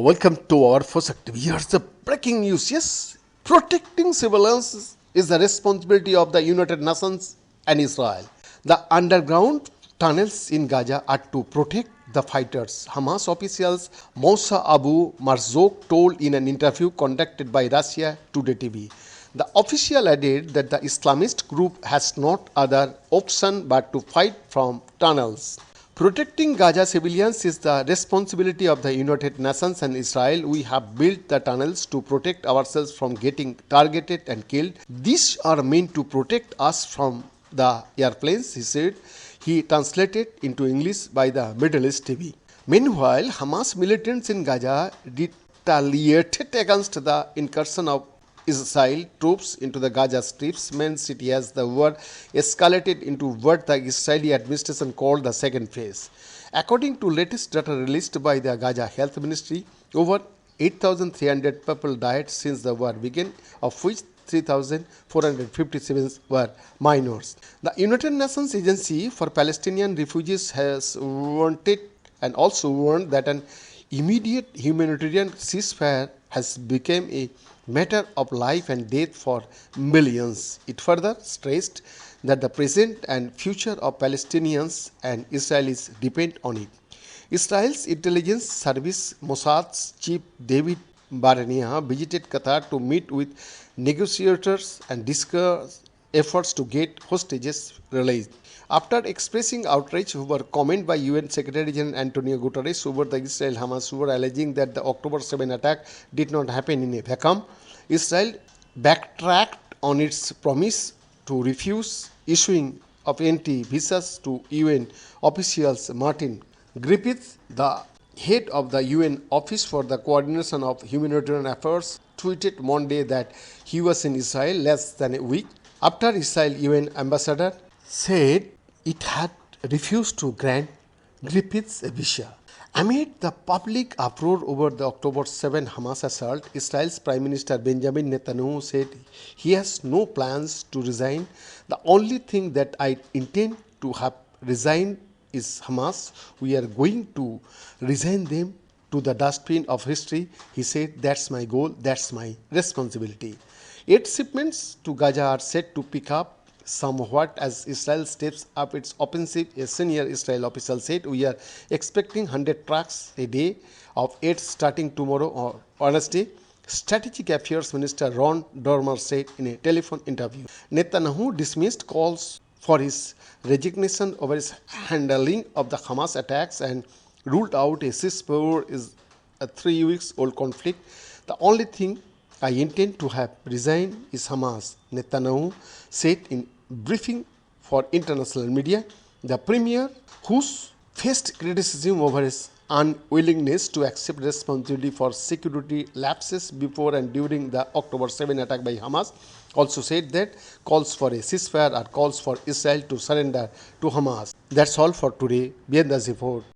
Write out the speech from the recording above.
Welcome to our first activity. Here's the breaking news. Yes, protecting civilians is the responsibility of the United Nations and Israel. The underground tunnels in Gaza are to protect the fighters. Hamas officials Moussa Abu Marzouk told in an interview conducted by Russia Today TV. The official added that the Islamist group has not other option but to fight from tunnels. Protecting Gaza civilians is the responsibility of the United Nations and Israel. We have built the tunnels to protect ourselves from getting targeted and killed. These are meant to protect us from the airplanes, he said. He translated into English by the Middle East TV. Meanwhile, Hamas militants in Gaza retaliated against the incursion of Israel troops into the Gaza Strip's main city as the war escalated into what the Israeli administration called the second phase. According to latest data released by the Gaza Health Ministry, over 8,300 people died since the war began, of which 3,457 were minors. The United Nations Agency for Palestinian Refugees has warned and also warned that an immediate humanitarian ceasefire has become a matter of life and death for millions. It further stressed that the present and future of Palestinians and Israelis depend on it. Israel's intelligence service Mossad's chief David Barnea visited Qatar to meet with negotiators and discuss efforts to get hostages released. After expressing outrage over comment by UN Secretary General Antonio Guterres over the Israel-Hamas war, alleging that the October 7 attack did not happen in a vacuum, Israel backtracked on its promise to refuse issuing of anti-visas to UN officials. Martin Griffiths, the head of the UN Office for the Coordination of Humanitarian Affairs, tweeted Monday that he was in Israel less than a week after Israel UN ambassador said it had refused to grant Griffiths a visa. Amid the public uproar over the October 7 Hamas assault, Israel's Prime Minister Benjamin Netanyahu said he has no plans to resign. The only thing that I intend to have resigned is Hamas. We are going to resign them to the dustbin of history. He said, that's my goal, that's my responsibility. 8 shipments to Gaza are set to pick up somewhat as Israel steps up its offensive. A senior Israel official said, we are expecting 100 trucks a day of 8 starting tomorrow or Wednesday. Strategic Affairs Minister Ron Dermer said in a telephone interview. Netanyahu dismissed calls for his resignation over his handling of the Hamas attacks and ruled out a ceasefire is a 3 weeks old conflict. The only thing I intend to have resigned is Hamas, Netanyahu said in briefing for international media. The premier, who's faced criticism over his unwillingness to accept responsibility for security lapses before and during the October 7 attack by Hamas, also said that calls for a ceasefire are calls for Israel to surrender to Hamas. That's all for today. Be in the report.